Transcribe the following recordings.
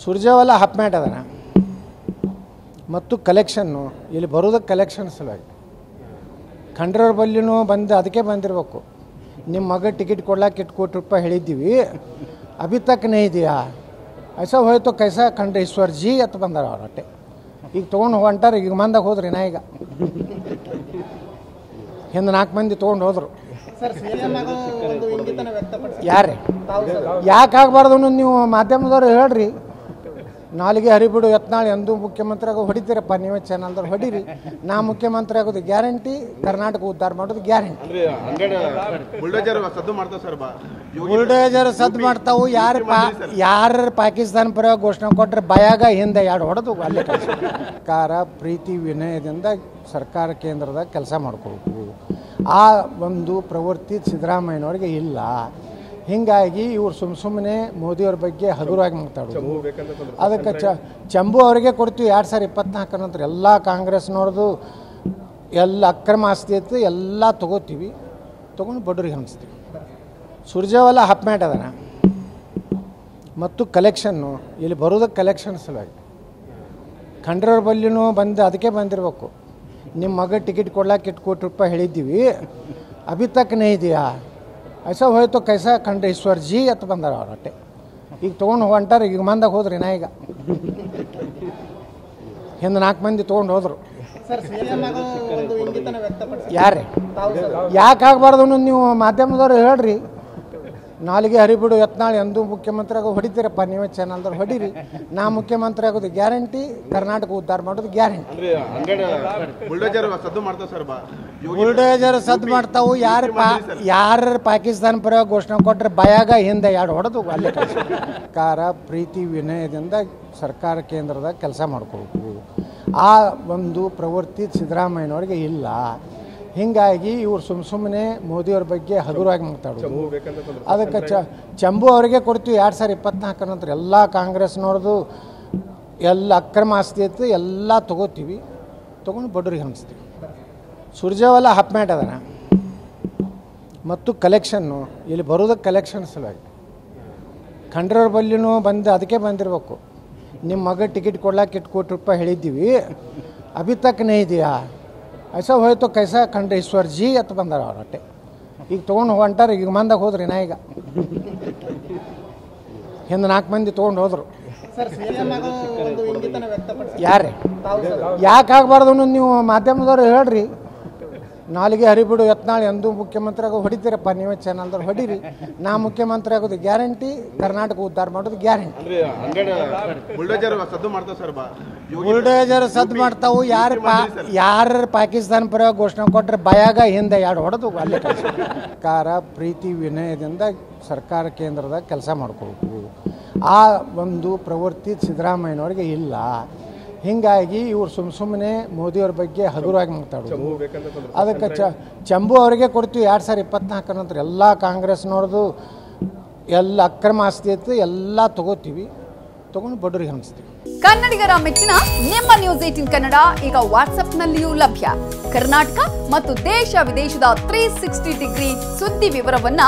Surjewala half mat ಅದನ ಮತ್ತು collection ಇಲ್ಲಿ ಬರೋದಕ್ಕೆ ಕಲೆಕ್ಷನ್ ಸಲುವಾಗಿ ಖಂಡ್ರವ್ರ ಬಲ್ಲಿನೂ ಬಂದು ಅದಕ್ಕೆ ಬಂದಿರಬೇಕು. ನಿಮ್ಮ ಮಗ ಟಿಕೆಟ್ ಕೊಡ್ಲಾಕ 8 ಕೋಟಿ ರೂಪಾಯಿ ಹೇಳಿದ್ದೀವಿ, ಅಭಿ ತಕ್ ನೈ ಇದೆಯಾ ಐಸಾ ಹೋಯ್ತು ಕೈಸಾ ಖಂಡ್ರ ಈಶ್ವರ್ ಜಿ ಅಂತ ಬಂದಾರ ಅವ್ರು ಅಟ್ಟೆ. ಈಗ ತೊಗೊಂಡು ಹೊಂಟಾರ, ಈಗ ಮಂದಾಗ ಹೋದ್ರಿ ನಾ ಈಗ ಹಿಂದೆ 4 ಮಂದಿ ತೊಗೊಂಡು ಹೋದ್ರು. ಯಾರೇ ಯಾಕೆ ಆಗಬಾರ್ದು ಅನ್ನೋದು ನೀವು ಮಾಧ್ಯಮದವ್ರು ಹೇಳ್ರಿ. ನಾಲಿಗೆ ಹರಿಬಿಡು ಯತ್ನಾಳ್ ಎಂದೂ ಮುಖ್ಯಮಂತ್ರಿ ಆಗೋ ಹೊಡಿತೀರಪ್ಪ, ನೀವೇ ಚಾನಲ್ದವ್ರು ಹೊಡೀರಿ. ನಾ ಮುಖ್ಯಮಂತ್ರಿ ಆಗೋದು ಗ್ಯಾರಂಟಿ, ಕರ್ನಾಟಕ ಉದ್ಧಾರ ಮಾಡೋದು ಗ್ಯಾರಂಟಿ. ಬುಲ್ಡೇಜರ್ ಸದ್ದು ಮಾಡ್ತಾವು. ಯಾರು ಪಾಕಿಸ್ತಾನ ಪರ ಘೋಷಣೆ ಕೊಟ್ಟರೆ ಭಯಾಗ ಹಿಂದೆ 2 ಹೊಡೆದು ಅಲ್ಲೇ ಸರ್ಕಾರ ಪ್ರೀತಿ ವಿನಯದಿಂದ ಸರ್ಕಾರ ಕೇಂದ್ರದಾಗ ಕೆಲಸ ಮಾಡ್ಕೋಬೇಕು. ಆ ಒಂದು ಪ್ರವೃತ್ತಿ ಸಿದ್ದರಾಮಯ್ಯನವ್ರಿಗೆ ಇಲ್ಲ. ಹೀಗಾಗಿ ಇವ್ರು ಸುಮ್ಮನೆ ಮೋದಿಯವ್ರ ಬಗ್ಗೆ ಹಗುರವಾಗಿ ಮಾತಾಡೋದು. ಅದಕ್ಕೆ ಚಂಬು ಅವರಿಗೆ ಕೊಡ್ತೀವಿ 2024 ನಂತರ ಎಲ್ಲ ಕಾಂಗ್ರೆಸ್ನವ್ರದ್ದು ಎಲ್ಲ ಅಕ್ರಮ ಆಸ್ತಿ ಐತೆ ಎಲ್ಲ ತೊಗೋತೀವಿ, ತೊಗೊಂಡು ಬಡವ್ರಿಗೆ ಹಂಚ್ತೀವಿ. ಸುರ್ಜೇವಾಲ ಹಾಫ್ ಮ್ಯಾಟ್ ಅದನ ಮತ್ತು ಕಲೆಕ್ಷನ್ನು ಇಲ್ಲಿ ಬರೋದಕ್ಕೆ ಕಲೆಕ್ಷನ್ ಸಲುವಾಗಿ ಖಂಡ್ರವ್ರ ಬಲ್ಲಿನೂ ಬಂದು ಅದಕ್ಕೆ ಬಂದಿರಬೇಕು. ನಿಮ್ಮ ಮಗ ಟಿಕೆಟ್ ಕೊಡ್ಲಾಕ 8 ಕೋಟಿ ರೂಪಾಯಿ ಹೇಳಿದ್ದೀವಿ, ಅಭಿ ತಕ್ ನೈ ಇದೆಯಾ ಐಸಾ ಹೋಯ್ತು ಕೈಸಾ ಖಂಡ್ರ ಈಶ್ವರ್ ಜಿ ಅಂತ ಬಂದಾರ ಅವ್ರು ಅಟ್ಟೆ. ಈಗ ತೊಗೊಂಡು ಹೊಂಟಾರ, ಈಗ ಮಂದಾಗ ಹೋದ್ರಿ ನಾ ಈಗ ಹಿಂದೆ 4 ಮಂದಿ ತೊಗೊಂಡು ಹೋದ್ರು. ಯಾರೇ ಯಾಕೆ ಆಗಬಾರ್ದು ಅನ್ನೋದು ನೀವು ಮಾಧ್ಯಮದವ್ರು ಹೇಳ್ರಿ. ನಾಲಿಗೆ ಹರಿಬಿಡು ಯತ್ನಾಳ್ ಎಂದೂ ಮುಖ್ಯಮಂತ್ರಿ ಆಗೋ ಹೊಡಿತೀರಪ್ಪ, ನೀವೇ ಚಾನಲ್ದವ್ರು ಹೊಡೀರಿ. ನಾ ಮುಖ್ಯಮಂತ್ರಿ ಆಗೋದು ಗ್ಯಾರಂಟಿ, ಕರ್ನಾಟಕ ಉದ್ಧಾರ ಮಾಡೋದು ಗ್ಯಾರಂಟಿ. ಬುಲ್ಡೇಜರ್ ಸದ್ದು ಮಾಡ್ತಾವು. ಯಾರು ಪಾಕಿಸ್ತಾನ ಪರ ಘೋಷಣೆ ಕೊಟ್ಟರೆ ಭಯಾಗ ಹಿಂದೆ 2 ಹೊಡೆದು ಅಲ್ಲೇ ಸರ್ಕಾರ ಪ್ರೀತಿ ವಿನಯದಿಂದ ಸರ್ಕಾರ ಕೇಂದ್ರದಾಗ ಕೆಲಸ ಮಾಡ್ಕೋಬೇಕು. ಆ ಒಂದು ಪ್ರವೃತ್ತಿ ಸಿದ್ದರಾಮಯ್ಯನವ್ರಿಗೆ ಇಲ್ಲ. ಹೀಗಾಗಿ ಇವ್ರು ಸುಮ್ಮನೆ ಮೋದಿಯವ್ರ ಬಗ್ಗೆ ಹಗುರವಾಗಿ ಮಾತಾಡೋದು. ಅದಕ್ಕೆ ಚಂಬು ಅವರಿಗೆ ಕೊಡ್ತೀವಿ 2024 ನಂತರ ಎಲ್ಲ ಕಾಂಗ್ರೆಸ್ನವ್ರದ್ದು ಎಲ್ಲ ಅಕ್ರಮ ಆಸ್ತಿ ಐತೆ ಎಲ್ಲ ತೊಗೋತೀವಿ, ತೊಗೊಂಡು ಬಡವ್ರಿಗೆ ಹಂಚ್ತೀವಿ. ಸುರ್ಜೇವಾಲ ಹಾಫ್ ಮ್ಯಾಟ್ ಅದನ ಮತ್ತು ಕಲೆಕ್ಷನ್ನು ಇಲ್ಲಿ ಬರೋದಕ್ಕೆ ಕಲೆಕ್ಷನ್ ಸಲುವಾಗಿ ಖಂಡ್ರವ್ರ ಬಲ್ಲಿನೂ ಬಂದು ಅದಕ್ಕೆ ಬಂದಿರಬೇಕು. ನಿಮ್ಮ ಮಗ ಟಿಕೆಟ್ ಕೊಡ್ಲಾಕ 8 ಕೋಟಿ ರೂಪಾಯಿ ಹೇಳಿದ್ದೀವಿ, ಅಭಿ ತಕ್ ನೈ ಇದೆಯಾ ಐಸಾ ಹೋಯ್ತು ಕೈಸಾ ಖಂಡ್ರ ಈಶ್ವರ್ ಜಿ ಅಂತ ಬಂದಾರ ಅವ್ರು ಅಟ್ಟೆ. ಈಗ ತೊಗೊಂಡು ಹೊಂಟಾರ, ಈಗ ಮಂದಾಗ ಹೋದ್ರಿ ನಾ ಈಗ ಹಿಂದೆ 4 ಮಂದಿ ತೊಗೊಂಡು ಹೋದ್ರು. ಯಾರೇ ಯಾಕೆ ಆಗಬಾರ್ದು ಅನ್ನೋದು ನೀವು ಮಾಧ್ಯಮದವ್ರು ಹೇಳ್ರಿ. ನಾಲಿಗೆ ಹರಿಬಿಡು ಯತ್ನಾಳ್ ಎಂದೂ ಮುಖ್ಯಮಂತ್ರಿ ಆಗೋ ಹೊಡಿತೀರಪ್ಪ, ನೀವೇ ಚಾನಲ್ದವ್ರು ಹೊಡೀರಿ. ನಾ ಮುಖ್ಯಮಂತ್ರಿ ಆಗೋದು ಗ್ಯಾರಂಟಿ, ಕರ್ನಾಟಕ ಉದ್ಧಾರ ಮಾಡೋದು ಗ್ಯಾರಂಟಿ. ಬುಲ್ಡೇಜರ್ ಸದ್ದು ಮಾಡ್ತಾವು. ಯಾರು ಪಾಕಿಸ್ತಾನ ಪರ ಘೋಷಣೆ ಕೊಟ್ಟರೆ ಭಯಾಗ ಹಿಂದೆ 2 ಹೊಡೆದು ಅಲ್ಲೇ ಸರ್ಕಾರ ಪ್ರೀತಿ ವಿನಯದಿಂದ ಸರ್ಕಾರ ಕೇಂದ್ರದಾಗ ಕೆಲಸ ಮಾಡ್ಕೋಬೇಕು. ಆ ಒಂದು ಪ್ರವೃತ್ತಿ ಸಿದ್ದರಾಮಯ್ಯನವ್ರಿಗೆ ಇಲ್ಲ. ಹೀಗಾಗಿ ಇವ್ರು ಸುಮ್ಮನೆ ಮೋದಿಯವ್ರ ಬಗ್ಗೆ ಹಗುರವಾಗಿ ಮಾತಾಡೋದು. ಅದಕ್ಕೆ ಚಂಬು ಅವರಿಗೆ ಕೊಡ್ತೀವಿ 2024 ನಂತರ ಎಲ್ಲ ಕಾಂಗ್ರೆಸ್ನವ್ರದ್ದು ಎಲ್ಲ ಅಕ್ರಮ ಆಸ್ತಿ ಐತೆ ಎಲ್ಲ ತೊಗೋತೀವಿ, ತೊಗೊಂಡು ಬಡವ್ರಿಗೆ ಹಂಚ್ತೀವಿ. ಕನ್ನಡಿಗರ ಮೆಚ್ಚಿನ ನಿಮ್ಮ ನ್ಯೂಸ್ 18 ಕನ್ನಡ ಈಗ ವಾಟ್ಸ್ಆಪ್ನಲ್ಲಿಯೂ ಲಭ್ಯ. ಕರ್ನಾಟಕ ಮತ್ತು ದೇಶ ವಿದೇಶದ 360 ಡಿಗ್ರಿ ಸುದ್ದಿ ವಿವರವನ್ನ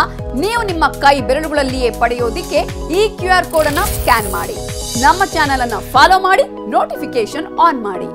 ನೀವು ನಿಮ್ಮ ಕೈ ಬೆರಳುಗಳಲ್ಲಿಯೇ ಪಡೆಯೋದಿಕ್ಕೆ ಈ QR ಕೋಡ್ ಅನ್ನು ಸ್ಕ್ಯಾನ್ ಮಾಡಿ. ನಮ್ಮ ಚಾನೆಲ್ ಅನ್ನು ಫಾಲೋ ಮಾಡಿ, ನೋಟಿಫಿಕೇಶನ್ ಆನ್ ಮಾಡಿ.